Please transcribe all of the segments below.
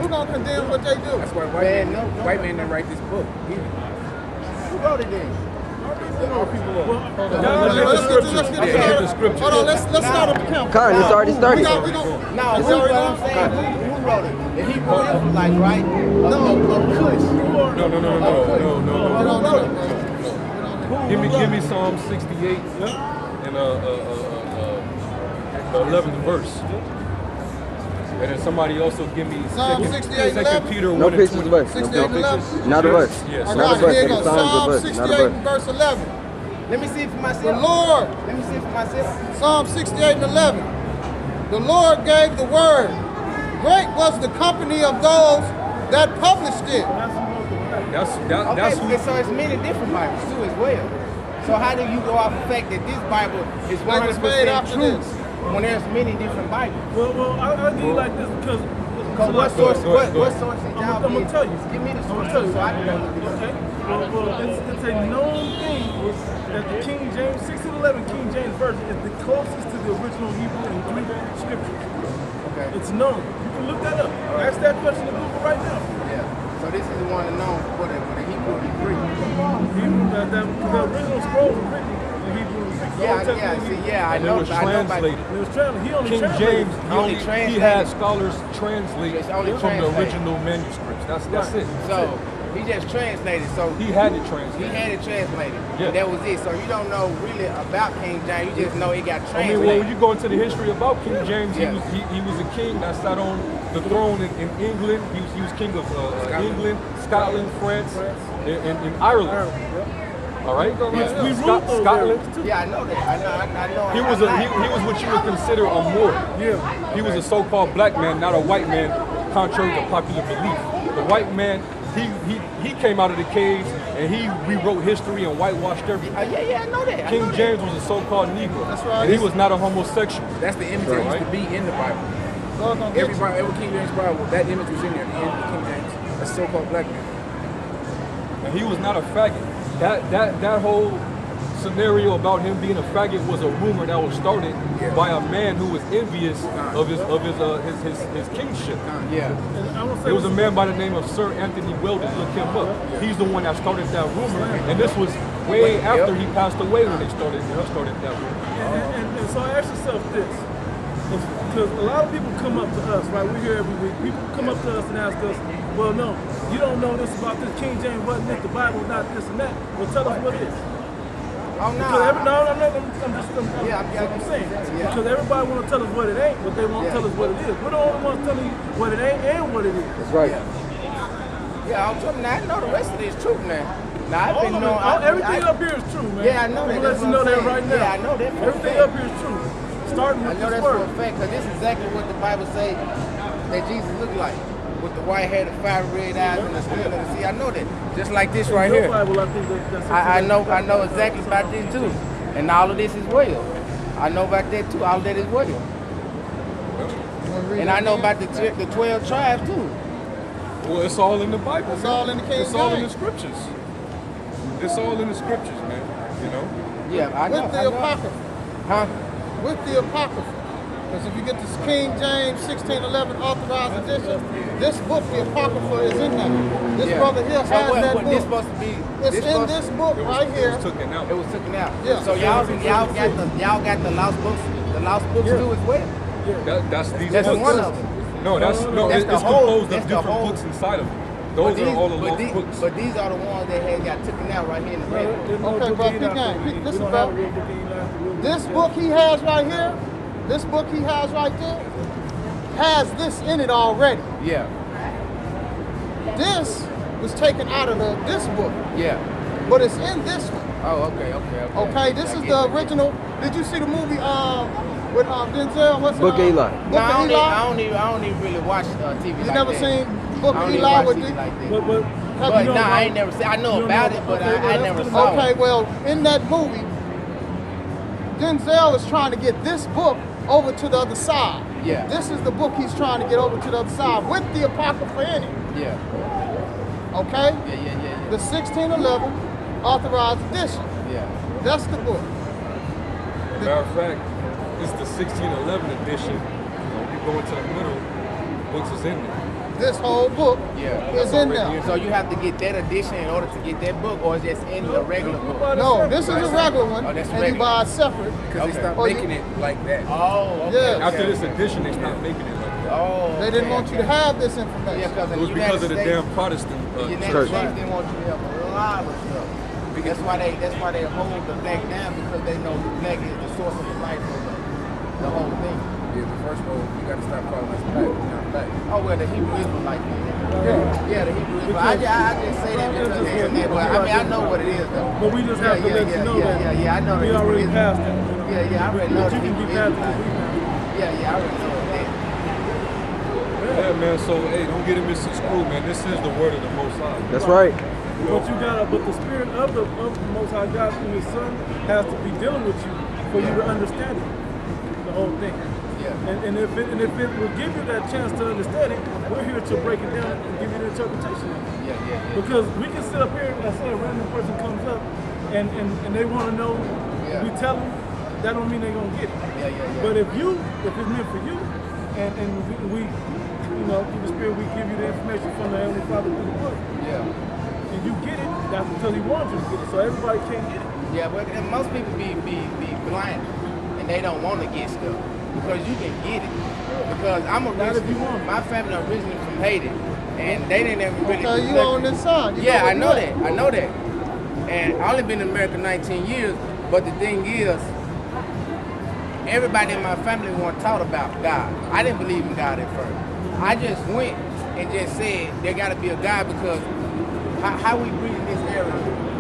gonna condemn what they do? That's why white man didn't write this book. Who wrote it then? Let's get the scripture. Hold on, let's start up the count. Con, it's already started. No, I'm saying who wrote it? The Hebrew Israelites, right? Of Kush. No. Give me Psalm 68 and the 11th verse. And then somebody also give me Psalm 68, 2 Peter 1 No and pictures, 20. verse. 68 and 11. Not a verse. Yes. All Not a right, verse. here The goes. Psalms Psalm a verse. Not a 68 verse. and verse 11. Let me see it for The myself. Lord, Let me see it for myself. Psalm 68 and 11. The Lord gave the word. Great was the company of those that published it. That's who. So it's many different Bibles too as well. So how do you go off the fact that this Bible is Like it's made 100% after true this. when there's many different Bibles? Well, I'll give you like this because What source? What source did y'all I'm gonna tell you. Give me the I'm source gonna tell you. so I can know what it is. Okay. Well, it's a known thing that the King James 1611 King James version is the closest to the original Hebrew and Greek scriptures. Okay. It's known. You can look that up. Ask that question to Google right now. Yeah. So this is the one known for the Hebrew and Greek. Hebrew, the original scroll was written in Hebrew and Greek. I And it know. was I know about translated. It was translated. He only King translated. James, he had scholars translate It's only from the translated. original manuscripts. That's it. So he just translated. So He had it he translated. had it translated. Yeah. That was it. So you don't know really about King James. You just know it got I mean, translated. well, when you go into the history about King James, Yeah. he was a king that sat on the throne in England. He was king of England, Scotland, France, and Ireland. All right, We ruled those Scotland. areas, too. Yeah, I know that. I know. He was he was what you would consider a Moor. Yeah. He was a so-called black man, not a white man, contrary to popular belief. The white man, he came out of the caves and he rewrote history and whitewashed everything. Yeah, I know that. I King know James was a so-called Negro. That's right. And he was not a homosexual. That's the image that used to be in the Bible. Lord gonna get you. Every King James Bible, that image was in there. The end of King James, a so-called black man. And he was not a faggot. That whole scenario about him being a faggot was a rumor that was started by a man who was envious of his kingship. Yeah. And I want to say There was a man by the name of Sir Anthony Weldon. Look him up. He's the one that started that rumor, and this was way after he passed away when he started that rumor. And so I ask yourself this, because a lot of people come up to us, right? We're here every week. People come up to us and ask us, well, no, you don't know this about this. King James wasn't this, the Bible not this and that. Well, tell us what it is. Oh, no. Because I'm saying. Yeah. Because everybody want to tell us what it ain't, but they won't tell us what it is. We're the only ones telling you what it ain't and what it is. That's right. Yeah, I'm telling you, I know the rest of it is true now. Now, I've been knowing. Everything up here is true, man. Yeah, I know that. I'm gonna let you know that right now. Yeah, I know that. Everything up here is true. Starting I with know this that's for word. a fact, because this is exactly what the Bible say that Jesus looked like. With the white hair, the fire red eyes, and the skin of the sea. I know that. Just like this right Your here. Bible, I think that's I know exactly about this too. And all of this as well. I know about that too. All of that as well. And I know about the 12 tribes too. Well, it's all in the Bible. It's all in the King It's all in the James. scriptures. It's all in the scriptures, man. You know. Yeah, I know. With I the know. Apocrypha. Huh? With the Apocrypha. Because if you get this King James 1611 authorized edition, this book, the Apocrypha, is in there. This brother here has that What book. this supposed to be? It's in this book right here. It was taken out. It was taken out. Yeah. So y'all got the lost books. The lost books too as well. That's these That's books. one of them. No, That's it's the whole- composed that's of the different whole- books inside of it. Those are all the lost books. But these are the ones that had got taken out right here in the Bible. Okay, bro, listen, bro. This book he has right here, this book he has right there, has this in it already. Yeah. This was taken out of this book, Yeah. but it's in this one. Oh, okay. Okay, this is the original. Did you see the movie with Denzel? What's Book of it? Eli. Book of Eli. I don't even really watch TV You like never that. seen Book I of don't even Eli watch with TV the? like that. But But you nah, don't I ain't never seen. I know you don't about know- it, but okay, well, I that's never good. saw Okay, it. well, in that movie, Denzel is trying to get this book over to the other side. Yeah. This is the book he's trying to get over to the other side with the Apocrypha in it. Yeah. Okay? Yeah. The 1611 authorized edition. Yeah. That's the book. Matter of fact, it's the 1611 edition. You know, you go into the middle, books is in there. this whole book Yeah. is in there. So you have to get that edition in order to get that book, or it's just in the regular book? No, this is a regular one, Oh, that's and regular. you buy it separate. Because they stopped Oh, you- making it like that. Oh, okay. Yeah. After this edition, they stopped making it like that. Oh, They didn't want you to have this Yeah, information. because It was because of the damn Protestant The United church. States didn't want you to have a lot of stuff. That's why they hold the black down, because they know the black is the source of the life of the whole thing. Yeah, the first one, you got to stop calling us black. We're not black. Oh well, the Hebrew Israelite. Yeah, the Hebrew Israelite. I just say that because it's in there, but I mean I know what it is though. But we just have to let you know that Yeah, I know we the already Hebrew passed Israelite. that. Yeah, I already know But you the can be Hebrew passed Israelite. this Yeah, I already know that. Yeah, man. So, hey, don't get it misconstrued, man. This is the word of the Most High. That's right. But you gotta, but the spirit of the Most High God through His Son has to be dealing with you for you to understand it, the whole thing. Yeah. And if it will give you that chance to understand it, we're here to break it down and give you the interpretation of it. Yeah. Because we can sit up here and say a random person comes up and they want to know, Yeah. we tell them, that don't mean they're gonna get it. Yeah. But if it's meant for you, and we you know, through the Spirit, we give you the information from the Heavenly Father through the Word. Yeah. And you get it, that's because He wants you to get it. So everybody can't get it. Yeah, but and most people be blind and they don't want to get stuff because you can get it. Because I'm Not if you want it. my family originally from Haiti, and they didn't ever really. Okay, you on this side. You Yeah, I know what that. I know that. And I only been in America 19 years, but the thing is, everybody in my family wasn't taught about God. I didn't believe in God at first. I just went and just said there got to be a God, because how we breathe in this area?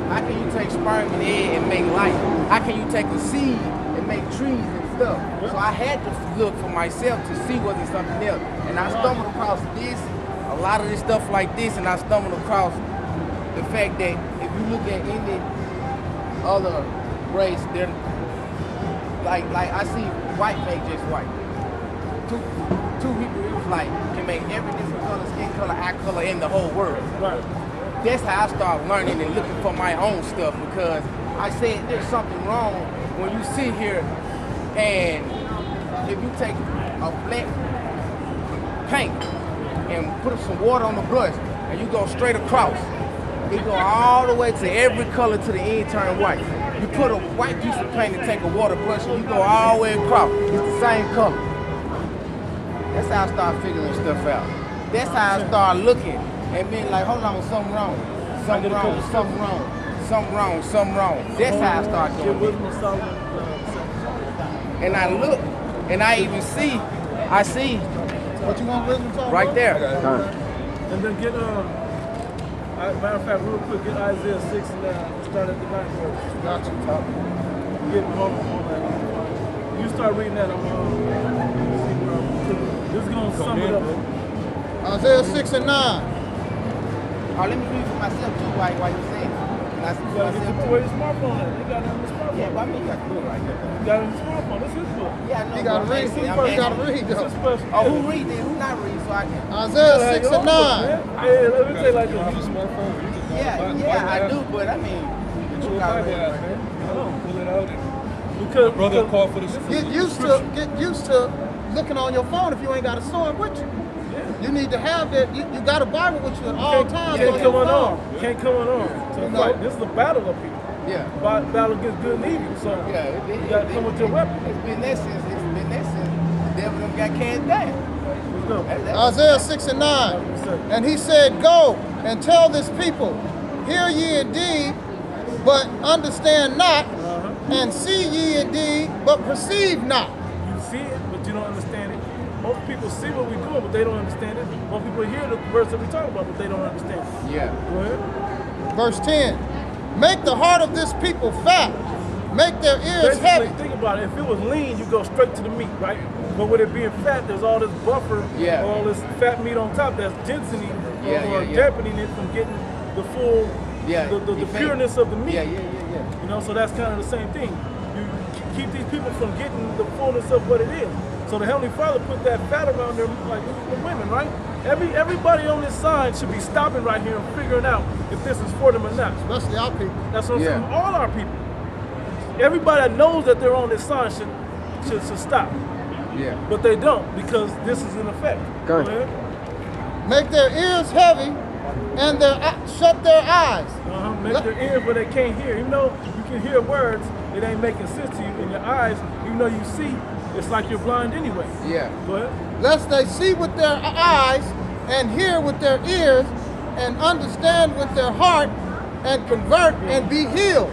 How can you take sperm and egg and make life? How can you take a seed and make trees and stuff? So I had to look for myself to see was it something else. And I stumbled across this, a lot of this stuff like this, and I stumbled across the fact that if you look at any other race, they're like I see white make just white. Two Hebrew Israelites can make every different color, skin color, eye color in the whole world. Right. That's how I started learning and looking for my own stuff, because I said there's something wrong when you sit here and if you take a black paint and put some water on the brush and you go straight across, it go all the way to every color to the end turn white. You put a white piece of paint and take a water brush and you go all the way across. It's the same color. That's how I started figuring stuff out. That's how I started looking and being like, hold on, something wrong. Something wrong, something wrong, something wrong, something wrong. That's how I started Get doing wisdom it. of Solomon. And I look, and I even see, What you want wisdom talk right about? there. And then get matter of fact, real quick, get Isaiah 6 and start at the 9th verse. Got you. Get on that. You start reading that. This is gonna sum it up. Isaiah 6 and 9. Oh, let me read for myself too while you saying it. Can I see You for gotta get myself the too? where your smartphone at. They got it on the smartphone. Yeah, but I mean, you got to do it right there. You got it on the smartphone. This is his book. Yeah, I know. You gotta but I'm read. asking- You I'm first asking- gotta read This is though. special. Oh, who read then? Who not read so I can? Isaiah 6 and 9. Hey, let me tell you like You have a this. smartphone? You can Yeah, I do, but I mean, Get you you a gotta Bible read app, right man. I know. Pull it out and Because brother called for the Get used to looking on your phone if you ain't got a sword with you. You need to have that. You got a Bible with you at all times. Can't on come your unarmed. phone. Can't come unarmed. So You know. fight. This is a battle of people. Yeah. Battle against good and evil. So Yeah, you gotta come with your weapon. It's been that since the devil done got cast down. Let's go. Isaiah 6 and 9. And he said, Go and tell this people, hear ye indeed, but understand not, and see ye indeed, but perceive not. You see it, but you don't understand it. Most people see what we're doing, but they don't understand it. Most people hear the verse that we talk about, but they don't understand it. Yeah. Go ahead. Verse 10. Make the heart of this people fat, make their ears Basically, heavy. think about it. If it was lean, you go straight to the meat, right? But with it being fat, there's all this buffer, Yeah. all this fat meat on top that's jinxing or yeah. dampening it from getting the full, Yeah, the effect. pureness of the meat. Yeah. You know, so that's kind of the same thing. You keep these people from getting the fullness of what it is. So the Heavenly Father put that fat around them, like the women, right? Everybody on this side should be stopping right here and figuring out if this is for them or not. Especially our people. That's what I'm Yeah. saying. All our people. Everybody that knows that they're on this side should stop. Yeah. But they don't, because this is in effect. Go Go ahead. Make their ears heavy and shut their eyes. Make their ears where they can't hear. Even though you can hear words, it ain't making sense to you. In your eyes, even though you see, it's like you're blind anyway. Yeah. Go ahead. Lest they see with their eyes and hear with their ears and understand with their heart and convert and be healed.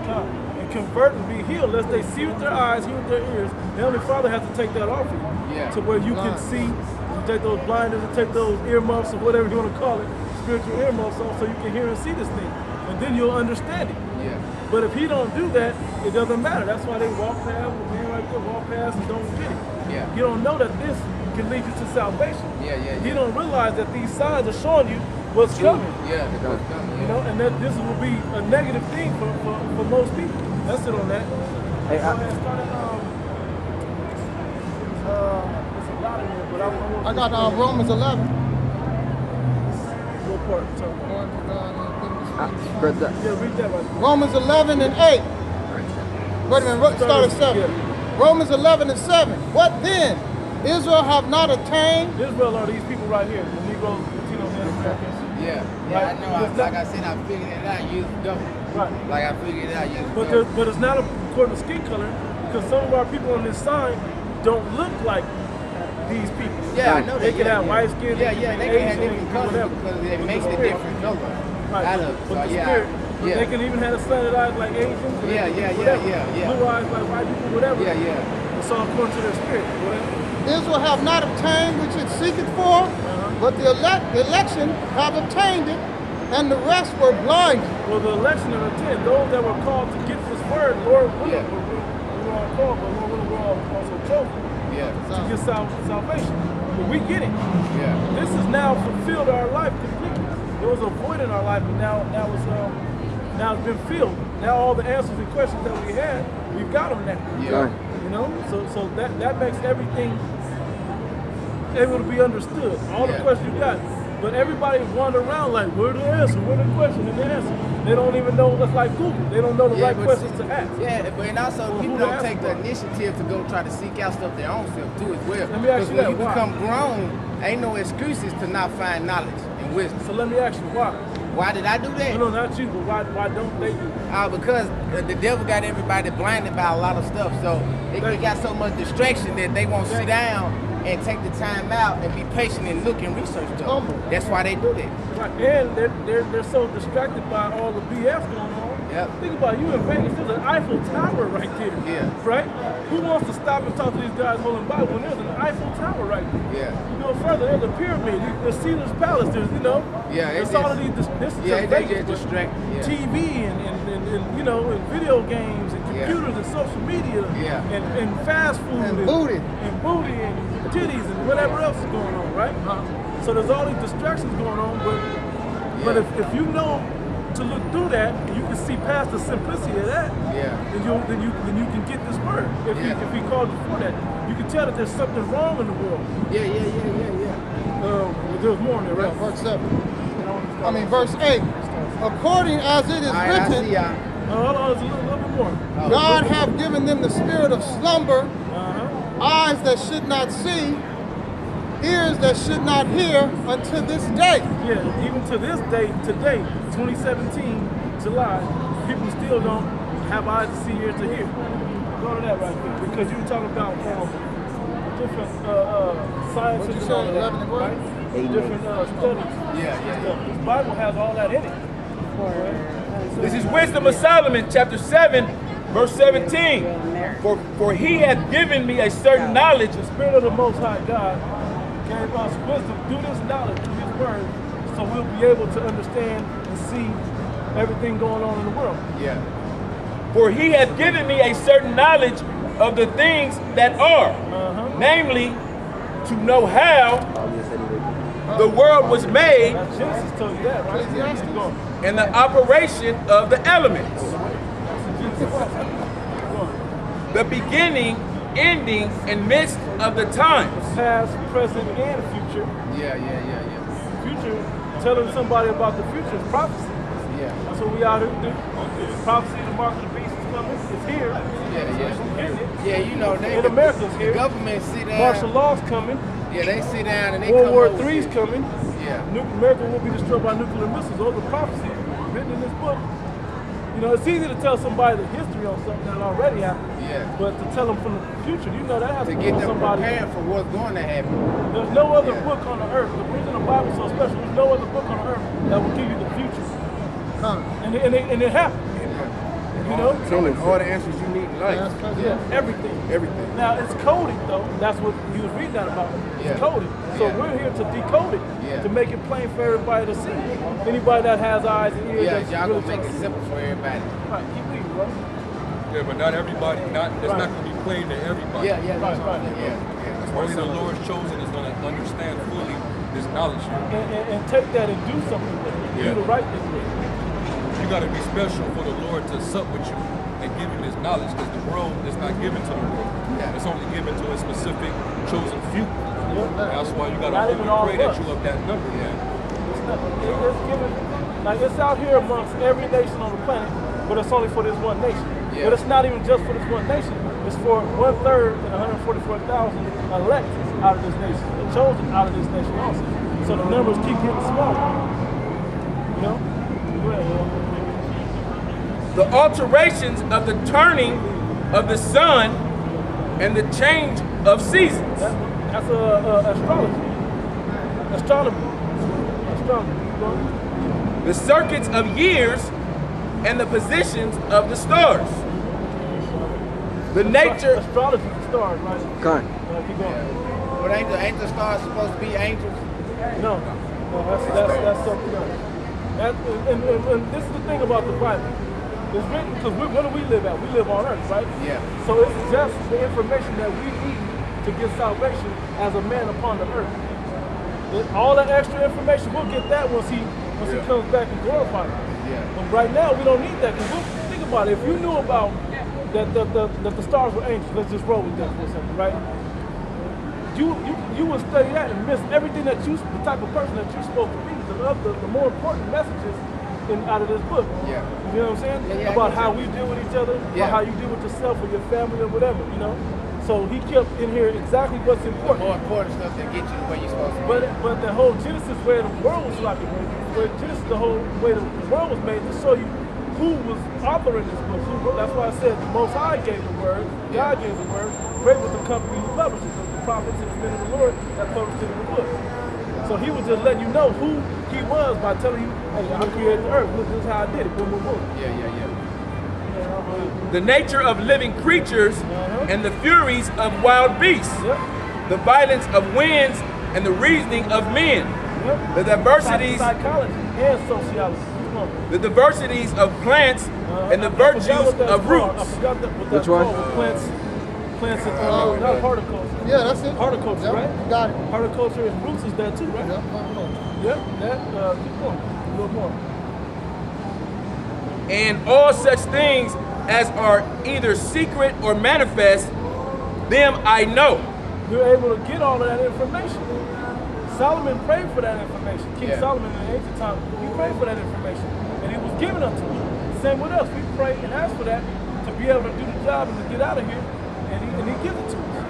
And convert and be healed. Lest they see with their eyes, hear with their ears. The Heavenly Father has to take that off of you. Yeah. To where you can see, you take those blinders and take those earmuffs or whatever you want to call it, spiritual earmuffs off so you can hear and see this thing. And then you'll understand it. Yeah. But if he don't do that, it doesn't matter. That's why they walk past, the man right there walk past and don't get it. Yeah. You don't know that this can lead you to salvation. You don't realize that these signs are showing you what's coming. Yeah, what's coming. You know, and that this will be a negative thing for most people. That's it on that. Hey, It's a lot in here, but I got Romans 11. What part? Brother. Yeah, read that right. Romans 11 and 8. Wait a minute, start at 7. Yeah. Romans 11 and 7. What then? Israel have not attained? Israel are these people right here, the Negroes, Latinos, and Americans. Yeah, Right. I know. Like I said, I figured it out years ago. Right. Like I figured it out years ago. But it's not according to skin color, because some of our people on this sign don't look like these people. Yeah, I know They that. can Yeah, have white skin, Yeah, they yeah, can they be can have Asian, different they can colors do because whatever. it makes a different color Right, out of it. but So the yeah, spirit, yeah. they can even have slanted eyes like Asians. Yeah. Blue eyes like white people, whatever. Yeah. It's all according to their spirit. Whatever. Israel have not obtained which it seeketh for, but the election have obtained it, and the rest were blinded. Well, the election of the 10, those that were called to get this word, Lord willing, we were all called, but Lord willing, we're all also chosen to get salvation. But we get it. Yeah. This is now fulfilled our life completely. There was a void in our life, but now it's been filled. Now all the answers and questions that we had, we've got them now. Yeah. You know, so that makes everything able to be understood. All the questions you got. But everybody wander around like, where the answer? Where the question and the answer? They don't even know. It's like Google. They don't know the right questions to ask. Yeah, but and also Well, people who to don't ask take the for? initiative to go try to seek out stuff their own self too as well. Let me ask you when that, you why? become grown, ain't no excuses to not find knowledge and wisdom. So let me ask you why. Why did I do that? No, not you, but why don't they do that? Because the devil got everybody blinded by a lot of stuff. So they got so much distraction that they won't sit down and take the time out and be patient and look and research stuff. That's why they do that. Right. And they're so distracted by all the BS going on. Yep. Think about it, you in Vegas, there's an Eiffel Tower right there. Yeah. Right? Who wants to stop and talk to these guys holding Bible when there's an Eiffel Tower right there? Yeah. You go further, there's a pyramid, there's Caesar's Palace, there's, you know, Yeah, there's it's all of just- these, this is yeah, just they Vegas, get but distracted, yeah. TV and, you know, and video games and computers and social media and fast food And booty. and titties and whatever else is going on, right? So there's all these distractions going on, but if you know to look through that, you can see past the simplicity of that. Then you can get this word. If he called you for that, you can tell that there's something wrong in the world. Yeah. There's more in there, right? Verse 7. Verse 8. According as it is written, Hold on, there's a little bit more. God have given them the spirit of slumber, eyes that should not see, ears that should not hear unto this day. Yeah, even to this day, today, 2017, July, people still don't have eyes to see, ears to hear. Go to that right quick, because you were talking about different sciences What'd you and say, all that, 11 and what? right? Different studies. Yeah. This Bible has all that in it. This is Wisdom of Solomon, chapter 7, verse 17. For he hath given me a certain knowledge. The Spirit of the Most High God gave us wisdom through this knowledge, through His Word, so we'll be able to understand and see everything going on in the world. Yeah. For he hath given me a certain knowledge of the things that are, namely, to know how the world was made Genesis told you that, right? Keep going. and the operation of the elements. The beginning, ending, and midst of the times. Past, present, and future. Yeah. Future, telling somebody about the future is prophecy. Yeah. That's what we out here do. Prophecy, the mark of the beast is coming. It's here. Yeah. Getting it. Yeah, you know, In America's the here. government sit down. Martial law's coming. Yeah, they sit down and they World come War up with III's this. coming. Yeah. America will be destroyed by nuclear missiles. Those are prophecies written in this book. You know, it's easy to tell somebody the history on something that already happened. Yeah. But to tell them from the future, you know, that has To to get be them somebody. prepared for what's going to happen. There's no other Yeah. book on the earth. The reason the Bible is so special, there's no other book on the earth that will give you the future. And it happened. You know? All the answers you need in life. Yeah, everything. Everything. Now it's coded though. That's what you was reading that about. It's Yeah. coded. So Yeah. we're here to decode it, Yeah. to make it plain for everybody to see. Anybody that has eyes and ears, Yeah, that's y'all really gonna make it trying to simple for everybody. see. Right, keep reading, bro. Yeah, but not everybody. It's not going to be plain to everybody. Yeah, yeah, that's Right, right. right. Yeah. Only the Lord's chosen is going to understand fully this knowledge here. And take that and do something with it. Yeah. Do the right thing with it. You got to be special for the Lord to sup with you and give you this knowledge, because the world is not given to the world. Yeah. It's only given to a specific chosen few. That's why you got Not to even all pray of that us. you of that number, man. It's given, like it's out here amongst every nation on the planet, but it's only for this one nation. Yeah. But it's not even just for this one nation. It's for 1/3 and 144,000 elected out of this nation, and chosen out of this nation also. So the numbers keep getting smaller. You know? Go ahead, bro. The alterations of the turning of the sun and the change of seasons. That's astrology. Astronomy. Astronomy. Go ahead. The circuits of years and the positions of the stars. The nature. Astrology, the stars, right? Keep going. But ain't the stars supposed to be angels? No, that's something else. And this is the thing about the Bible. It's written because where do we live at? We live on earth, right? Yeah. So it's just the information that we need to get salvation as a man upon the earth. All that extra information, we'll get that once he comes back and glorified. Yeah. But right now, we don't need that, because think about it. If you knew about that the stars were angels, let's just roll with that for a second, right? You would study that and miss everything that the type of person that you're supposed to be. The more important messages out of this book. Yeah. You know what I'm saying? Yeah, about how we deal with each other, Yeah. about how you deal with yourself or your family or whatever, you know? So he kept in here exactly what's The important. more important stuff that get you where you're supposed to be. But the whole Genesis, where the world was like, where Genesis, the whole way the world was made, to show you who was authoring this book. That's why I said the Most High gave the word, God gave the word, great was the company who published it, the prophets and the men of the Lord that published it in the book. So he was just letting you know who he was by telling you, hey, I created the earth, look, this is how I did it, boom, boom, boom. Yeah. The nature of living creatures and the furies of wild beasts. Yep. The violence of winds and the reasoning of men. Yep. The diversities, Psychology and sociology. Come on. the diversities of plants and the I forgot virtues what that's of called. roots. I forgot what that's Which one? called. Plants and not horticulture. Yeah, that's it. Horticulture, Yep, right? got it. Horticulture and roots is that too, right? Yep, Yep, that, keep going, a little more. And all such things as are either secret or manifest, them I know. You're able to get all of that information. Solomon prayed for that information. King Yeah. Solomon in the ancient time, he prayed for that information. And it was given unto him. Same with us. We pray and ask for that to be able to do the job and to get out of here. And he gives it to us.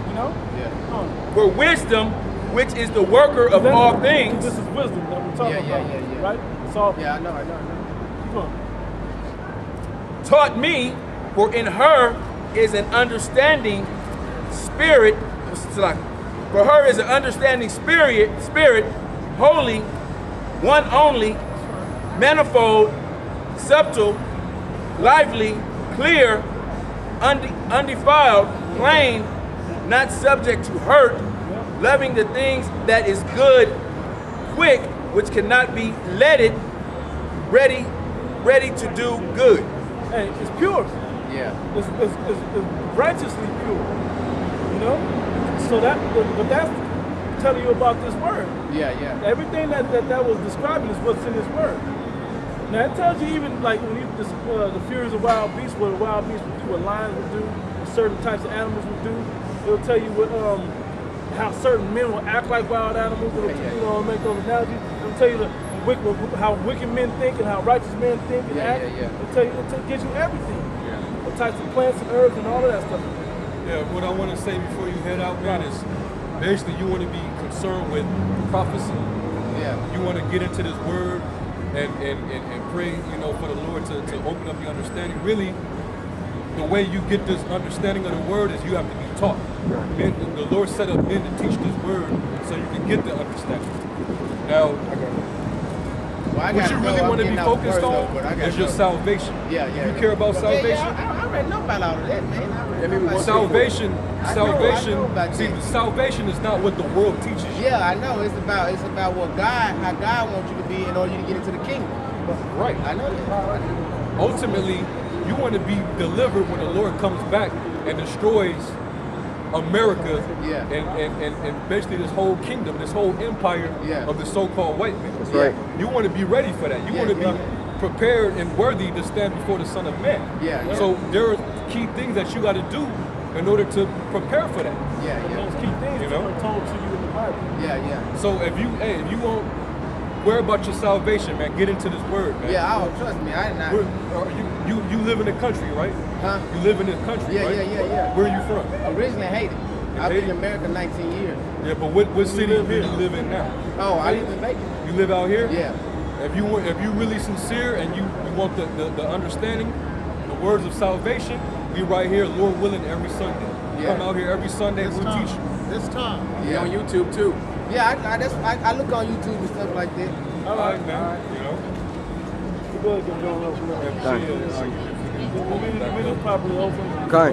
You know? Yeah. For wisdom, which is the worker of all things, This is wisdom that we're talking about. Yeah. Right? So, Yeah, I know. keep going. taught me, for in her is an understanding spirit. For her is an understanding spirit, holy, one only, manifold, subtle, lively, clear, undefiled, plain, not subject to hurt, loving the things that is good, quick, which cannot be leaded, ready to do good. Hey, it's pure. Yeah. It's righteously pure. You know? So but that's telling you about this word. Yeah. Everything that was describing is what's in this word. Now it tells you even like when the furies of wild beasts, what a wild beast would do, what lions would do, what certain types of animals would do. It'll tell you what how certain men will act like wild animals. It'll make those analogies. It'll tell you how wicked men think and how righteous men think and act. It'll tell you, it gives you everything. What types of plants and herbs and all of that stuff. Yeah, what I want to say before you head out, man, is basically you want to be concerned with prophecy. Yeah. You want to get into this word and pray, you know, for the Lord to open up your understanding. Really, the way you get this understanding of the word is you have to be taught. Men, the Lord set up men to teach this word so you can get the understanding. Now, what you really want to be focused on is your salvation. Yeah. You care about salvation? I already know about all of that, man. Salvation. See, salvation is not what the world teaches you. Yeah, I know. It's about what how God wants you to be in order you to get into the kingdom. Right. I know that. Ultimately, you want to be delivered when the Lord comes back and destroys America and basically this whole kingdom, this whole empire of the so-called white man. That's right. You want to be ready for that. You want to be prepared and worthy to stand before the Son of Man. So there are key things that you got to do in order to prepare for that. Those key things are told to you in the Bible. So if you won't worry about your salvation, man, get into this word, man. Trust me, I did not. You live in the country, right? Huh? You live in the country, right? Yeah. Where are you from? Originally Haiti. I've been in America 19 years. Yeah, but what city do you live in now? Oh, I live in Vegas. You live out here? Yeah. If you really sincere and you want the understanding, the words of salvation, we right here, Lord willing, every Sunday. Come out here every Sunday, we'll teach you. This time. On YouTube too. Yeah, I look on YouTube and stuff like that. All right, man. You know. Good, get going open up. We just properly open. Okay.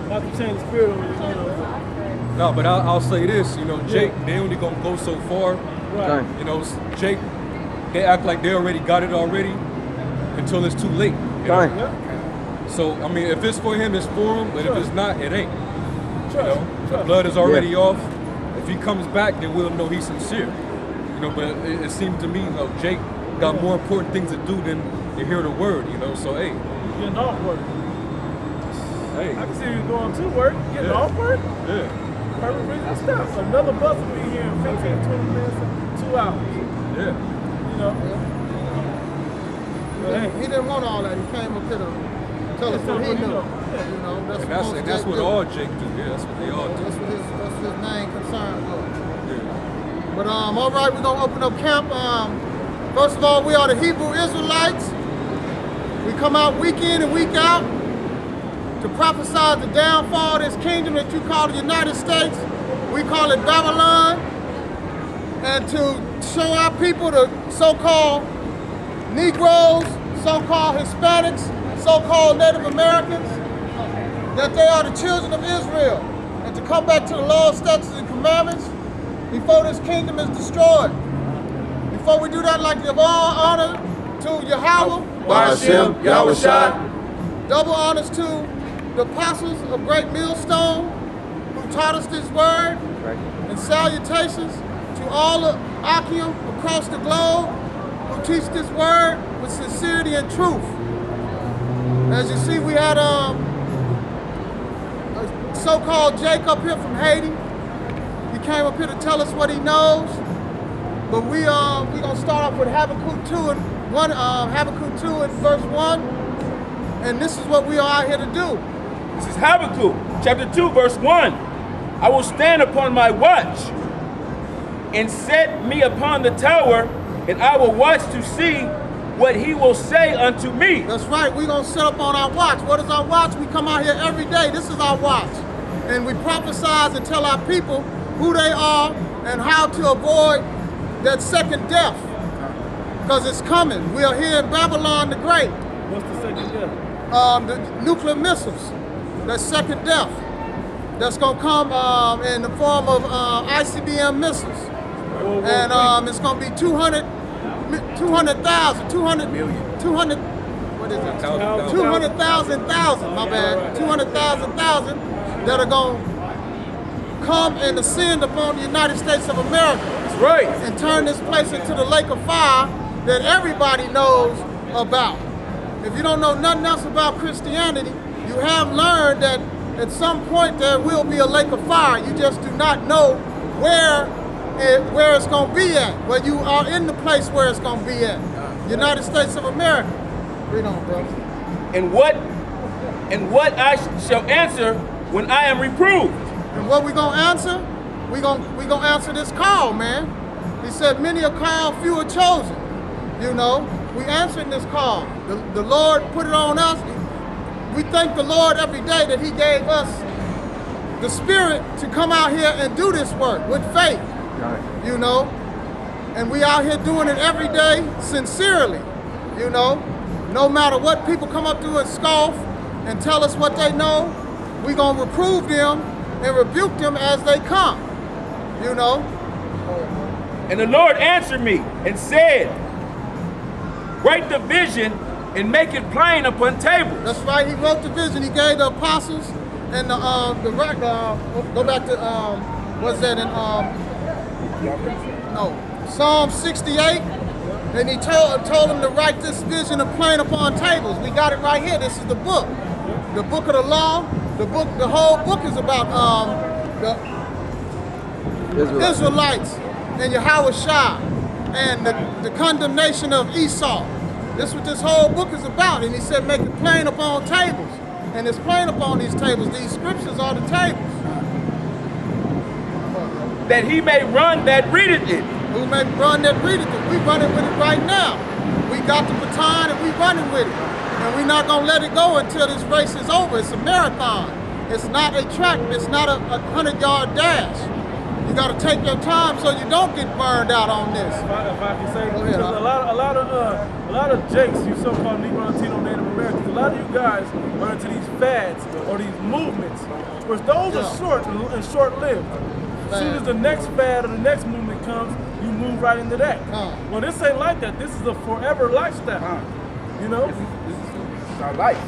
Not to change the spirit of it, you know. No, but I'll say this, you know, Jake, they only gonna go so far. Right. You know, Jake, they act like they already got it already until it's too late. You know? Yeah. So, I mean, if it's for him, it's for him, but if it's not, it ain't. You know, the Trust. blood is already off. If he comes back, then we'll know he's sincere. You know, but it seems to me, you know, Jake got more important things to do than to hear the word, you know, so hey. Getting off work. Hey. I can see you going to work, getting off work. Yeah. Perfect reason to stop. Another bus will be here in 15, 20 minutes, 2 hours. Yeah. You know? But hey, He didn't want all that. He came up here to tell us what he knew. You know, That's what all Jake do. Yeah, that's what they all do. That's his main concern was. Yeah. But all right, we're gonna open up camp. First of all, we are the Hebrew Israelites. We come out week in and week out to prophesy the downfall of this kingdom that you call the United States. We call it Babylon. And to show our people, the so-called Negroes, so-called Hispanics, so-called Native Americans, that they are the children of Israel. And to come back to the laws, statutes, and commandments before this kingdom is destroyed. Before we do that, I'd like to give all honor to Yahweh, Ba'ashem, Yahushua. double honors to the apostles of Great Millstone who taught us this word, and salutations to all of Akim across the globe who teach this word with sincerity and truth. As you see, we had a so-called Jake up here from Haiti. He came up here to tell us what he knows. But we gonna start off with Habakkuk 2 and verse 1. And this is what we are out here to do. This is Habakkuk, chapter 2, verse 1. I will stand upon my watch and set me upon the tower, and I will watch to see what he will say unto me. That's right, we're gonna set up on our watch. What is our watch? We come out here every day. This is our watch. And we prophesize and tell our people who they are and how to avoid that second death. Because it's coming. We are here in Babylon the Great. what's the second death? The nuclear missiles, that second death. That's gonna come in the form of ICBM missiles. And it's gonna be 200,000, what is it? 200,000, my bad. 200,000 that are gonna come and ascend upon the United States of America. That's right. And turn this place into the lake of fire that everybody knows about. If you don't know nothing else about Christianity, you have learned that at some point there will be a lake of fire. You just do not know where it's going to be at. But you are in the place where it's going to be at. United States of America. Read on, brother. And what I shall answer when I am reproved. And what we going to answer? we gonna answer this call, man. He said, many are called, few are chosen. You know, we answering this call. The Lord put it on us. We thank the Lord every day that he gave us the spirit to come out here and do this work with faith. You know, and we out here doing it every day sincerely. You know, no matter what people come up to us, scoff and tell us what they know, we gonna reprove them and rebuke them as they come. You know. And the Lord answered me and said, write the vision and make it plain upon tables. That's right. He wrote the vision. He gave the apostles and go back to what's that in Psalm 68. And he told them to write this vision of plain upon tables. We got it right here. This is the book of the law. The whole book is about the Israelites and Yahweh Shah and the condemnation of Esau. This is what this whole book is about. And he said, make it plain upon tables. And it's plain upon these tables. These scriptures are the tables. That he may run that readeth it. Who may run that readeth it. We running with it right now. We got the baton and we running with it. And we're not gonna let it go until this race is over. It's a marathon. It's not a track. It's not a 100-yard dash. You got to take your time so you don't get burned out on this. If I can say, Go ahead, because a lot of jakes, you so-called Negro, Latino, Native Americans, a lot of you guys are into these fads or these movements, which those are short and short-lived. As soon as the next fad or the next movement comes, you move right into that. Well, this ain't like that. This is a forever lifestyle. You know? This is our life.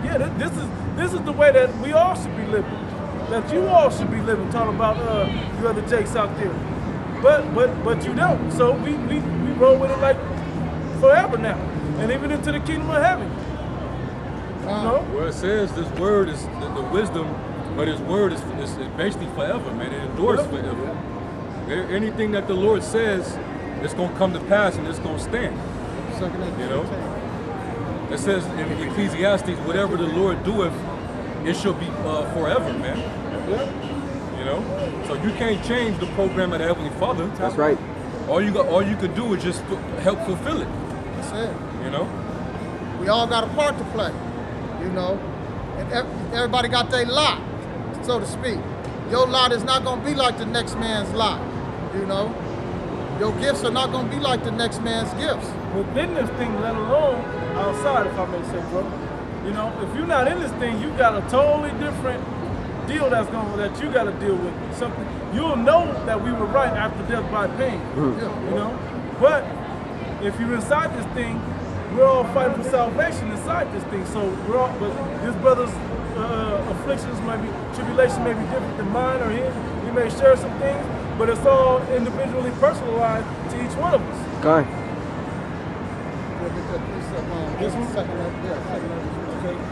Yeah, this is the way that we all should be living. That you all should be living, talking about you other jakes out there. But you don't. So we roll with it like forever now. And even into the kingdom of heaven. You know? Well, it says this word is the wisdom, but his word is basically forever, man. It endures forever. Anything that the Lord says, it's gonna come to pass and it's gonna stand. You know? It says in Ecclesiastes, whatever the Lord doeth, it shall be forever, man. You know, so you can't change the program of the Heavenly Father. That's right. All you could do is just help fulfill it. That's it. You know, we all got a part to play. You know, and everybody got their lot, so to speak. Your lot is not gonna be like the next man's lot. You know, your gifts are not gonna be like the next man's gifts. Within this thing, let alone outside, if I may say, bro. You know, if you're not in this thing, you got a totally different deal that you got to deal with. Something you'll know that we were right after death by pain. You know, but if you're inside this thing, we're all fighting for salvation inside this thing. So but this brother's afflictions might be, tribulation may be different than mine or his. We may share some things, but it's all individually personalized to each one of us. Okay. This one?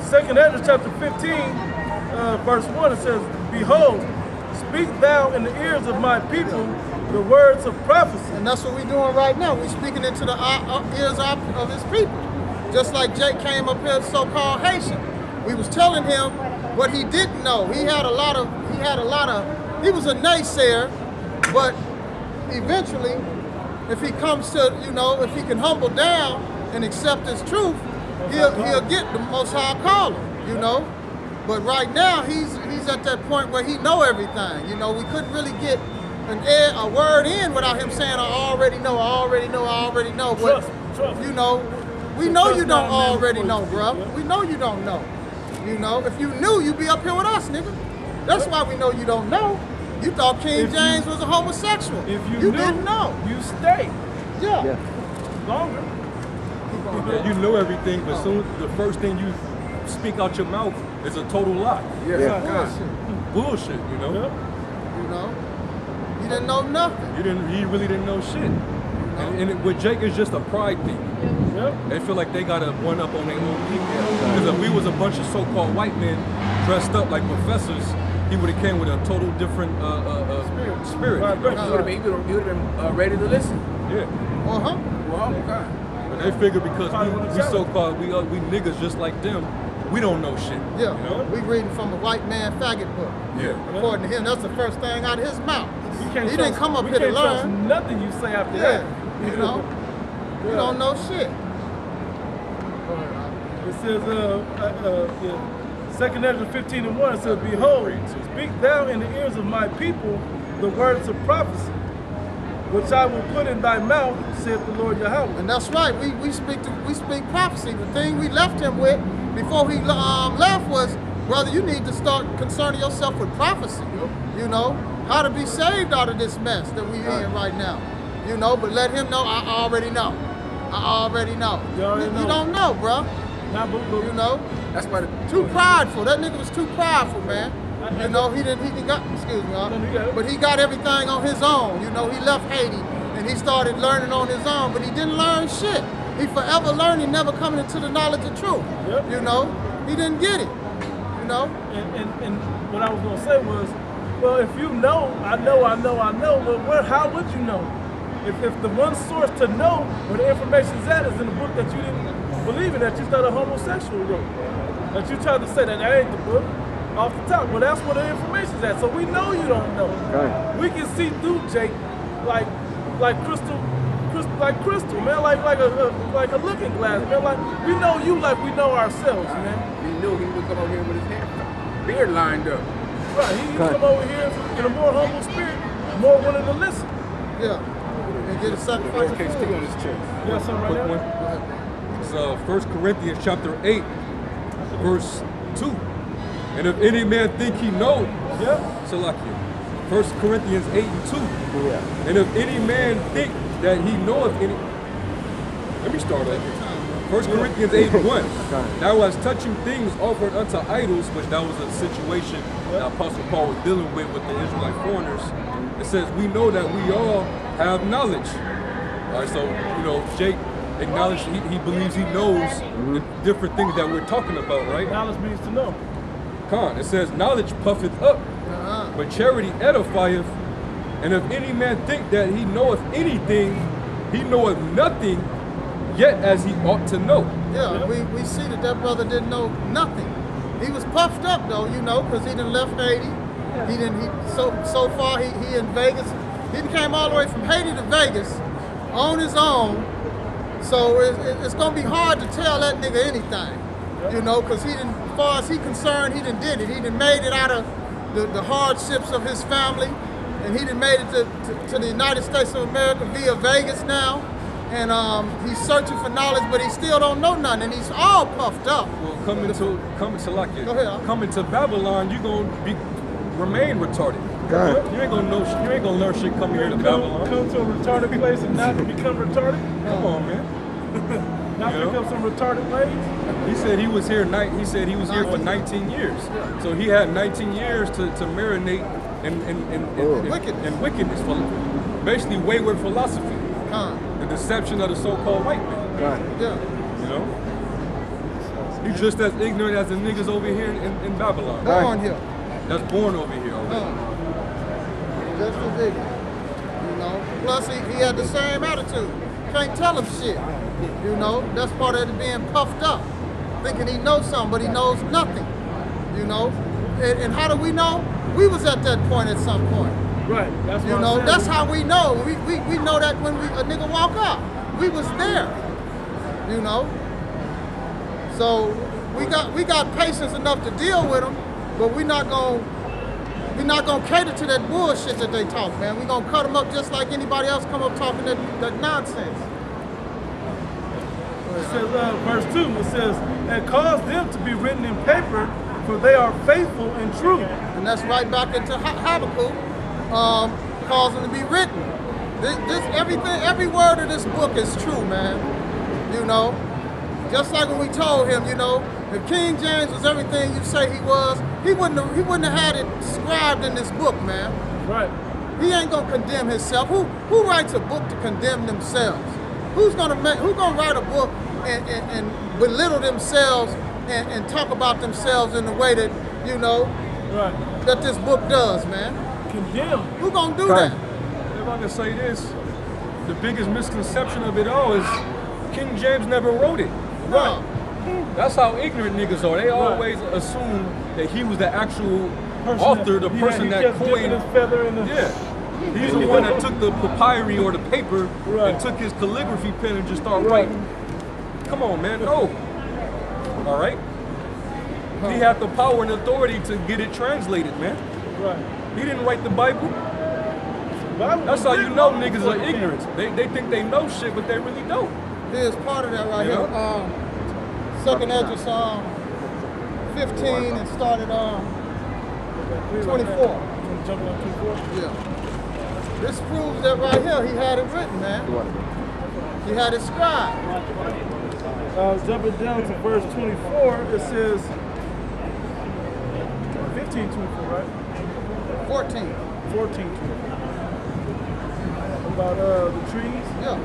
Second Ezra chapter 15, verse 1, it says, behold, speak thou in the ears of my people the words of prophecy. And that's what we're doing right now. We're speaking into the ears of his people. Just like Jake came up here, so-called Haitian. We was telling him what he didn't know. He was a naysayer, but eventually, if he comes to, you know, if he can humble down and accept his truth, he'll get the Most High calling, you know. But right now, he's at that point where he know everything. You know, we couldn't really get a word in without him saying, I already know, I already know, I already know. But, Trust. you know, we know you don't already know, bro. We know you don't know. You know, if you knew, you'd be up here with us, nigga. That's why we know you don't know. You thought King James was a homosexual. If you knew, didn't know. You stay Yeah. longer. yeah, you know everything, but soon the first thing you speak out your mouth is a total lie. Bullshit, you know. You know, you didn't know nothing. You really didn't know shit. And with Jake, it's just a pride thing. They feel like they got to one up on their own people. Because if we was a bunch of so-called white men dressed up like professors, he would have came with a total different spirit. You would have been ready to listen. Yeah. Well, okay. But they figure because we so-called, we niggas just like them, we don't know shit. Yeah, you know? we reading from a white man faggot book. Yeah. According to him, that's the first thing out of his mouth. can't He didn't trust- come up we here to can't trust learn. nothing you say after Yeah, that. you know, you don't know shit. It says, 2 Ezra 15:1, it says, Behold, speak thou in the ears of my people the words of prophecy, which I will put in thy mouth, saith the Lord Yahweh. And that's right. We speak prophecy. The thing we left him with before he left was, brother, you need to start concerning yourself with prophecy. You know, how to be saved out of this mess that we in right now. You know, but let him know, I already know. I already know. You already know. You don't know, bro. Not You know, That's why the too prideful. That nigga was too prideful, man. You know, he got, excuse me, but he got everything on his own. You know, he left Haiti and he started learning on his own, but he didn't learn shit. He forever learning, never coming into the knowledge of truth. Yep. You know, he didn't get it. You know, And what I was gonna say was, well, if you know, I know, well, how would you know? If the one source to know where the information's at is in the book that you didn't believe in, that you thought a homosexual wrote, that you tried to say that ain't the book, off the top, well, that's where the information's at. So we know you don't know. Okay. We can see through Jake like crystal, man, like a looking glass, man. Like we know you like we know ourselves, man. he knew he would come over here with his hair beard lined up. Right, he come over here in a more humble spirit, more willing to listen. yeah. And get a sacrifice of Can't food. stick on his chest. You got something Quick right one. now? It's 1 Corinthians chapter 8, verse 2. And if any man think he know, Yeah. Salakia. 1 Corinthians 8 and 2. Yeah. And if any man think that he knoweth any, let me start over. 1 Corinthians 8 and 1. Now as touching things offered unto idols, which that was a situation that Apostle Paul was dealing with the Israelite foreigners, it says, we know that we all have knowledge. All right, so, you know, Jake acknowledged he believes he knows the different things that we're talking about, right? Knowledge means to know. Con, it says, knowledge puffeth up, but charity edifieth. And if any man think that he knoweth anything, he knoweth nothing, yet as he ought to know. Yeah, we see that brother didn't know nothing. He was puffed up though, you know, because he done left Haiti. So far he in Vegas. He came all the way from Haiti to Vegas on his own. So it's gonna be hard to tell that nigga anything, you know, because he didn't, as far as he concerned, he done did it. He done made it out of the hardships of his family, and he done made it to the United States of America via Vegas now. And he's searching for knowledge, but he still don't know nothing, and he's all puffed up. Well, coming to Lakia, Go ahead. coming to Babylon, you gonna remain retarded. Okay. You ain't gonna learn shit coming here to Babylon. Come to a retarded place and not become retarded? Come on, man. Not You pick know? up some retarded ways? He said he was here. He said he was here for 19 years. So he had 19 years to marinate in wickedness, for basically wayward philosophy, the deception of the so-called white man. Right. Yeah. You know, he's just as ignorant as the niggas over here in Babylon. Born here. That's born over here already. Just as ignorant. You know. Plus he had the same attitude. Can't tell him shit. You know, that's part of it being puffed up. Thinking he knows something, but he knows nothing. You know? And how do we know? We was at that point at some point. Right. That's what You I'm know, saying. that's how we know. We know that when a nigga walk up. We was there. You know? So we got patience enough to deal with them, but we're not gonna cater to that bullshit that they talk, man. We're gonna cut them up just like anybody else come up talking that nonsense. It says, verse 2, it says, and cause them to be written in paper, for they are faithful and true. And that's right back into Habakkuk, cause them to be written. Every word of this book is true, man. You know, just like when we told him, you know, if King James was everything you say he was, he wouldn't have had it scribed in this book, man. Right. He ain't gonna condemn himself. Who writes a book to condemn themselves? Who gonna write a book and belittle themselves and talk about themselves in the way that, you know, Right. that this book does, man? Condemn. Who gonna do that? If I can say this, the biggest misconception of it all is King James never wrote it. No. That's how ignorant niggas are. They always assume that he was the actual Person author, the he person he that kept dipping coined. his feather in the... Yeah. He's the one that took the papyri or the paper Right. and took his calligraphy pen and just started writing. Come on, man, no. All right? He had the power and authority to get it translated, man. Right. He didn't write the Bible. Bible That's was how you written know long niggas before are it came. ignorant. They think they know shit, but they really don't. Here's part of that right You here. know? Second Ezra Psalm 15 and started 24. Jumping on 24. Yeah. This proves that right here, he had it written, man. He had it scribed. Jumping down to verse 24, it says 15, 24, right? 14. 14, 24. About the trees. Yeah.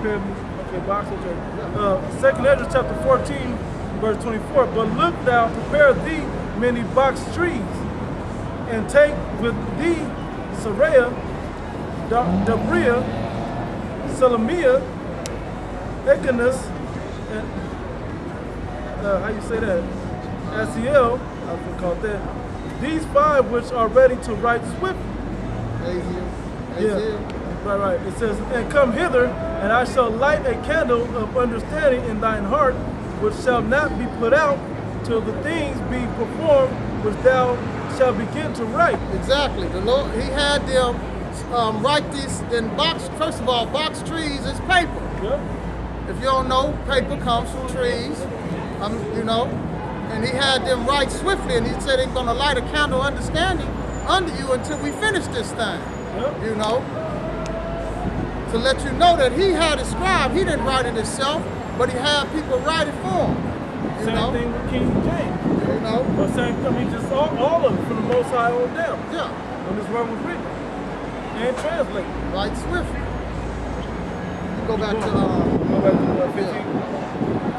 Okay, box, okay. Second Ezra chapter 14, verse 24. But look thou, prepare thee many box trees, and take with thee Saraya, Dabria, Salamia, Ekanus, and how you say that? Asiel, I was gonna call it that. These 5 which are ready to write swiftly. Aziel. Right. It says, and come hither, and I shall light a candle of understanding in thine heart, which shall not be put out till the things be performed which thou shalt begin to write. Exactly. The Lord, he had them write these in box. First of all, box trees is paper. Yeah. If you don't know, paper comes from trees, you know. And he had them write swiftly, and he said he's going to light a candle of understanding under you until we finish this thing. Yeah. You know, to let you know that he had a scribe. He didn't write it himself, but he had people write it for him. You Same know, thing with King James. you know, But same, I mean, just all of it from the Most High on down. yeah, When this word was written and translated. write swiftly. You go back to Go back to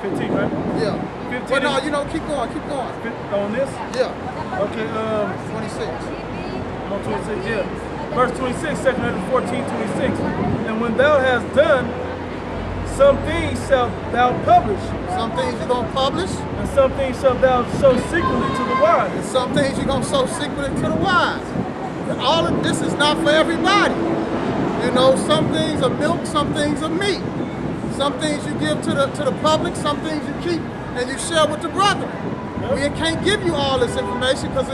15, right? yeah. 15 Well, no, is- you know, keep going. On this? Yeah, Okay, 26. on 26, yeah. Verse 26, 2 Corinthians 14, 26. And when thou hast done, some things shalt thou publish, Some things you're gonna publish, and some things shalt thou show secretly to the wise. and some things you're gonna sow secretly to the wise. And all of this is not for everybody. You know, some things are milk, some things are meat. Some things you give to the public, some things you keep and you share with the brethren. We can't give you all this information because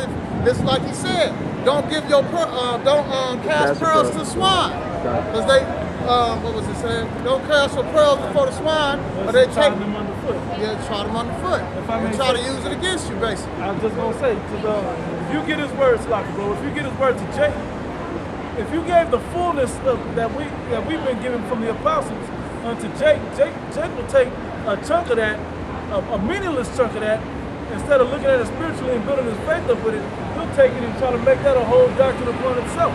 it's like he said, don't give your cast pearls to swine, because they what was it saying? Don't cast your pearls before the swine, or they Tie take them underfoot. try them underfoot If I and may try to say- use it against you, basically. I was just gonna say, because if you get his words, like bro, if you get his word to Jake, if you gave the fullness of that we've been given from the apostles unto Jake will take a chunk of that, a meaningless chunk of that, instead of looking at it spiritually and building his faith up with it, he'll take it and try to make that a whole doctrine upon itself,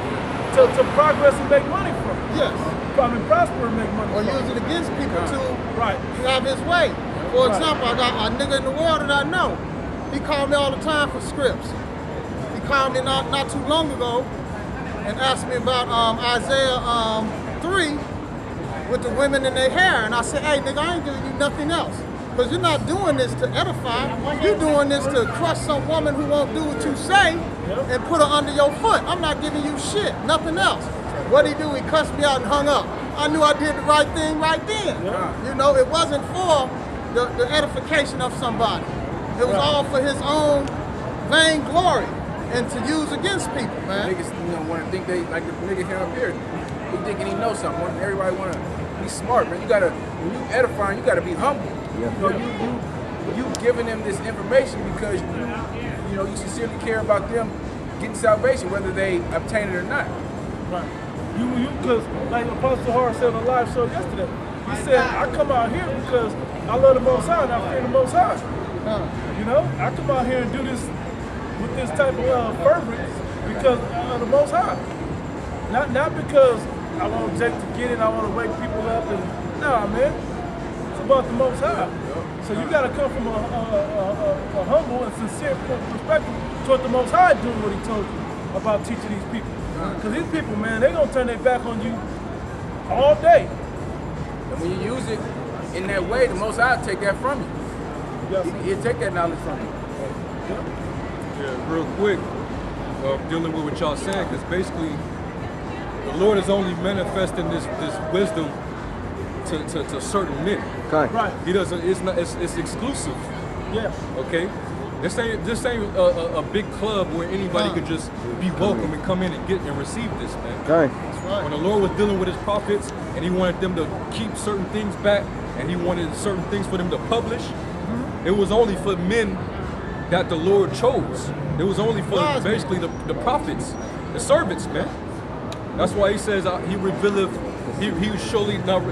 to progress and make money from it. Yes. I mean, prosper and make money Or from use it. it against people to Right. have his way. For Right. example, I got a nigga in the world that I know. He called me all the time for scripts. He called me not too long ago and asked me about Isaiah 3 with the women in their hair. And I said, hey nigga, I ain't giving you nothing else. Because you're not doing this to edify. You're doing this to crush some woman who won't do what you say and put her under your foot. I'm not giving you shit, nothing else. What'd he do? He cussed me out and hung up. I knew I did the right thing right then. You know, it wasn't for the edification of somebody. It was all for his own vain glory and to use against people, man. Niggas, want to think they, like the nigga here up here, he thinking he knows something. Everybody want to be smart, man. You gotta, when you edifying, you gotta be humble. You know, you giving them this information because you sincerely care about them getting salvation, whether they obtain it or not. Right. Because like Apostle Hart said on a live show yesterday, he said, I come out here because I love the Most High and I fear the Most High. You know, I come out here and do this with this type of fervence because of the Most High. Not because I want Jake to get it, I want to wake people up, and nah, man. It's about the Most High. So you got to come from a humble and sincere perspective toward the Most High doing what he told you about teaching these people. Because these people, man, they're going to turn their back on you all day. And when you use it in that way, the Most High will take that from you. He'll take that knowledge from you. Yeah, real quick, dealing with what y'all saying, because basically the Lord is only manifesting this wisdom to certain men. Okay. Right. He doesn't. It's exclusive. Yeah. Okay. This ain't a big club where anybody could just be welcome and come in and get and receive this, man. Okay. That's right. When the Lord was dealing with his prophets and he wanted them to keep certain things back and he wanted certain things for them to publish, it was only for men that the Lord chose. It was only for basically the prophets, the servants, man. That's why he says he revealeth, he surely not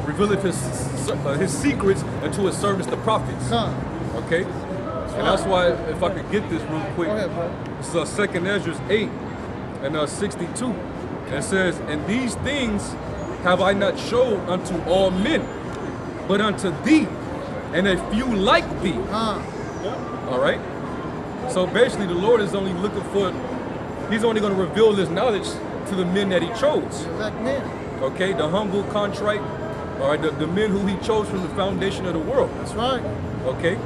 revealeth his secrets unto his servants, the prophets. Okay? And that's why, if I could get this real quick, Go ahead, bro. this is 2nd Ezra 8 and 62. And it says, and these things have I not showed unto all men, but unto thee, and a few like thee. All right? So basically, the Lord is only looking for, he's only going to reveal this knowledge to the men that he chose. Like men. Okay? The humble, contrite, all right? The men who he chose from the foundation of the world. That's right. Okay?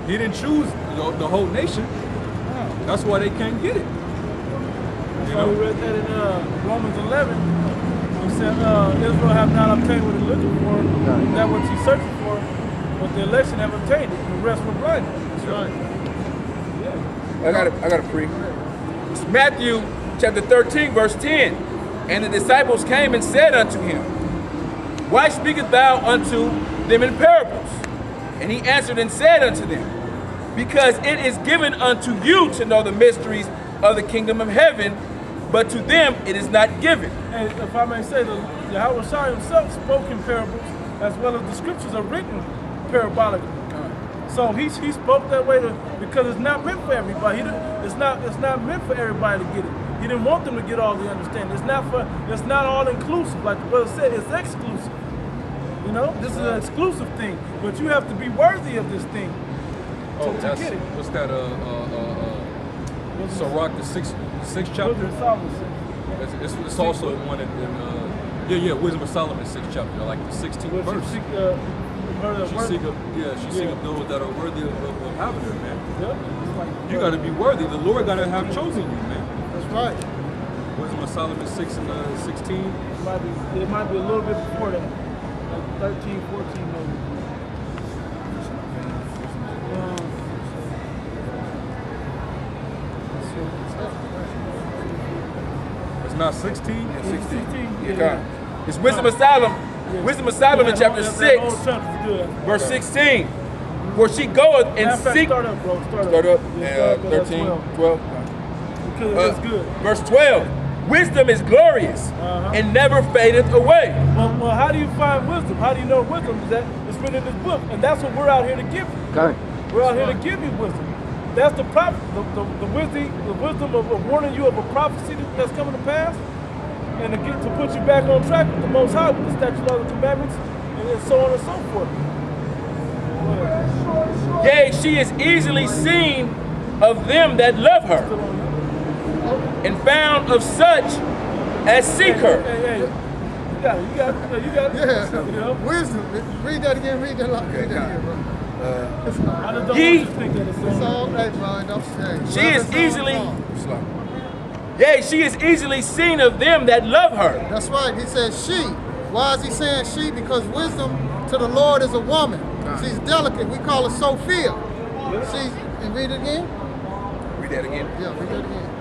He didn't choose the whole nation. That's why they can't get it. You So we know? read that in Romans 11. It said, Israel have not obtained what he's looking for, that what he's searching for, but the election have obtained it, and the rest were blinded. That's right. I got a pre. It's Matthew chapter 13, verse 10. And the disciples came and said unto him, why speakest thou unto them in parables? And he answered and said unto them, because it is given unto you to know the mysteries of the kingdom of heaven, but to them it is not given. And if I may say, Yahweh Shai himself spoke in parables, as well as the scriptures are written parabolically. So he spoke that way because it's not meant for everybody. It's not meant for everybody to get it. He didn't want them to get all the understanding. It's not all inclusive. Like the brother said, it's exclusive. You know, this is an exclusive thing, but you have to be worthy of this thing to get it. What's that? Sirach, the sixth chapter. Wisdom of Solomon. It's also one in Wisdom of Solomon, 6th chapter, like the 16th verse. She seek of those that are worthy of having her, man. You got to be worthy. The Lord got to have chosen you, man. That's right. Wisdom of Solomon 6 and 16. It might be a little bit before that, like 13, 14 maybe. It's not 16? Yeah, 16. 16. Yeah. It's Wisdom of Solomon. Wisdom of Solomon chapter 6, verse 16. Where she goeth and seek. Start up, bro. Start up. Yeah, 13, 12. Because it's good. Verse 12. Wisdom is glorious and never fadeth away. Well, how do you find wisdom? How do you know wisdom? It's written in this book, and that's what we're out here to give you. Okay. We're out here to give you wisdom. That's the wisdom of warning you of a prophecy that's coming to pass, and to put you back on track with the Most High, with the statutes, laws, and commandments, and so on and so forth. Yea, she is easily seen of them that love her, and found of such as seek her. Hey, you got it. Yeah. You know? Wisdom. Read that again. Read that again, bro. I just don't want Ye- you to think that it's It's all right, bro. Don't say. She is easily, yea, she is easily seen of them that love her. That's right. He says she. Why is he saying she? Because wisdom to the Lord is a woman. She's delicate. We call her Sophia. She's, and read it again? Read that again. Yeah, read that again.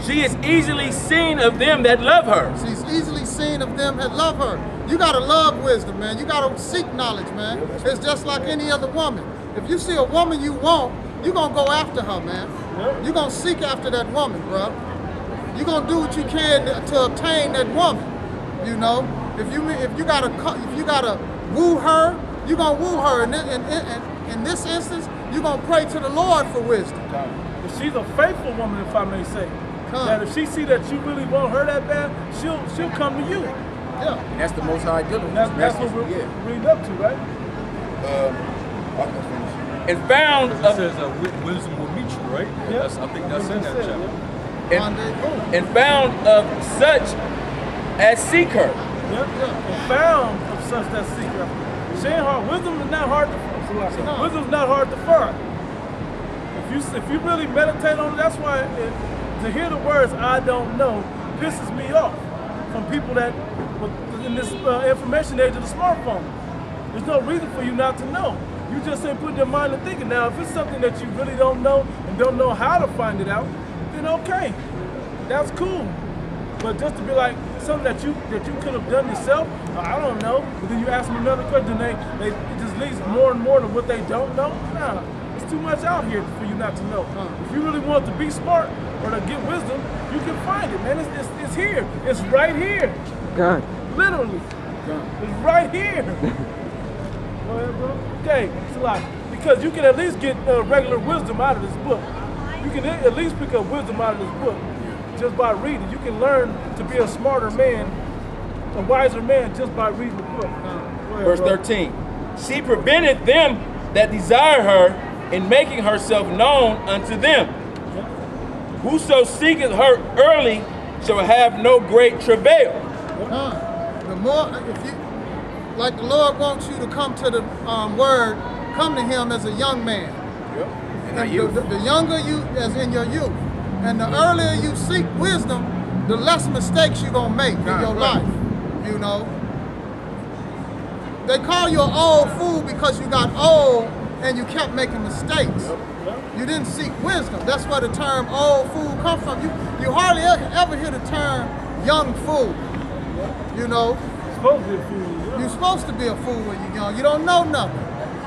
She is easily seen of them that love her. She's easily seen of them that love her. You gotta love wisdom, man. You gotta seek knowledge, man. It's just like any other woman. If you see a woman you want, you're gonna go after her, man. You're gonna seek after that woman, bro. You're gonna do what you can to obtain that woman. You know, if you gotta woo her, you're gonna woo her. In this instance, you're gonna pray to the Lord for wisdom. If she's a faithful woman, if I may say, that if she see that you really want her that bad, she'll come to you. Yeah. And that's the Most High dealing with That's this what we're message. Yeah. reading up to, right? And found It of, says wisdom will meet you, right? Yeah. I think that's in that chapter. and found of such as seek her. Yep. And found of such that seek her. She ain't hard. Wisdom is not hard to Wisdom's not hard to find. If you really meditate on it, that's why to hear the words "I don't know" pisses me off from people that in this information age of the smartphone. There's no reason for you not to know. You just ain't putting your mind to thinking. Now, if it's something that you really don't know and don't know how to find it out, then okay, that's cool. But just to be like something that you could have done yourself, I don't know. But then you ask them another question, it just leads more and more to what they don't know. Nah, it's too much out here for you not to know. If you really want to be smart or to get wisdom, you can find it, man. It's here. It's right here. God. Literally. It's right here. Go ahead, bro. Okay, it's a lot. Because you can at least get regular wisdom out of this book. You can at least pick up wisdom out of this book just by reading. You can learn to be a smarter man, a wiser man, just by reading the book. Ahead, Verse 13. She prevented them that desire her in making herself known unto them. Whoso seeketh her early shall have no great travail. The more, if you, like the Lord wants you to come to the word, come to him as a young man. And the younger you, as in your youth. And the earlier you seek wisdom, the less mistakes you're going to make in your life. You know? They call you an old fool because you got old and you kept making mistakes. You didn't seek wisdom. That's where the term old fool comes from. You hardly ever hear the term young fool. You know? Supposed to be a fool. You're supposed to be a fool when you're young. You don't know nothing.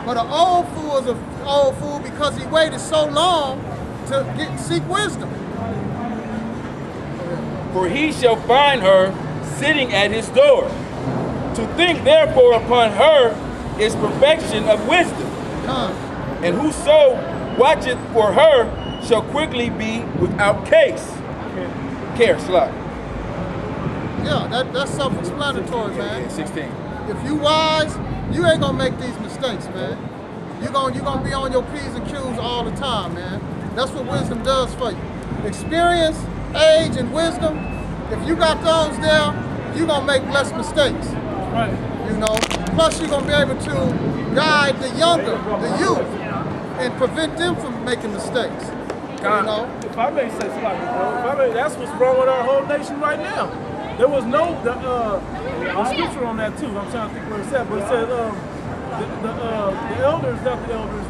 But an old fool is an old fool because he waited so long to seek wisdom. For he shall find her sitting at his door. To think therefore upon her is perfection of wisdom. And whoso watcheth for her shall quickly be without care. Slide. Yeah, that's self-explanatory, man. 16. If you wise, you ain't gonna make these mistakes, man. You're gonna be on your P's and Q's all the time, man. That's what wisdom does for you. Experience, age, and wisdom, if you got those there, you're gonna make less mistakes. Right. You know, plus you're gonna be able to guide the younger, the youth, and prevent them from making mistakes. You know? If I may say something, bro, that's what's wrong with our whole nation right now. There was no the scripture on that too. I'm trying to think where it's at, but it says the elders, not the elders,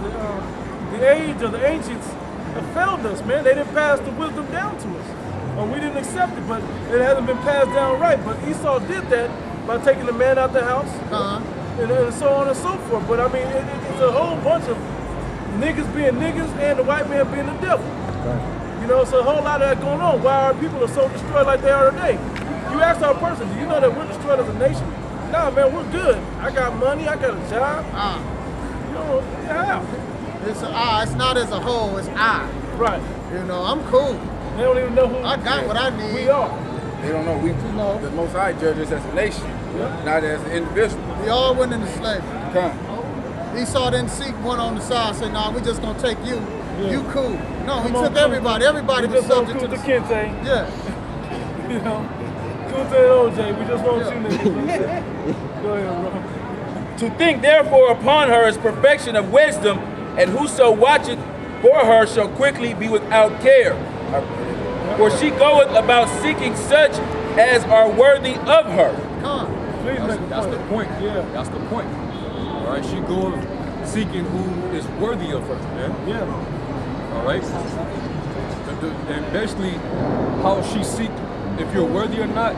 the age of the ancients have failed us, man. They didn't pass the wisdom down to us, or we didn't accept it, but it hasn't been passed down right. But Esau did that by taking the man out the house, and so on and so forth. But I mean, it's a whole bunch of niggas being niggas and the white man being the devil. Right. You know, it's a whole lot of that going on. Why our people are so destroyed like they are today? You ask our person, do you know that we're destroyed as a nation? Nah, man, we're good. I got money, I got a job. You know, yeah. It's not as a whole, it's I. Right. You know, I'm cool. They don't even know who I got what I need. We are. They don't know. The Most High judges as a nation, not as an individual. We all went into slavery. Esau didn't seek one on the side, say, nah, we just gonna take you. Yeah. You cool. No, he took everybody. Everybody was subject to the Kente. Yeah. You know, Kunte and OJ, we just want you niggas. Go ahead, bro. To think therefore upon her is perfection of wisdom, and whoso watcheth for her shall quickly be without care. For she goeth about seeking such as are worthy of her. That's the point. Yeah. That's the point. All right, she goeth seeking who is worthy of her, man. Yeah. All right. And basically, how she seek, if you're worthy or not,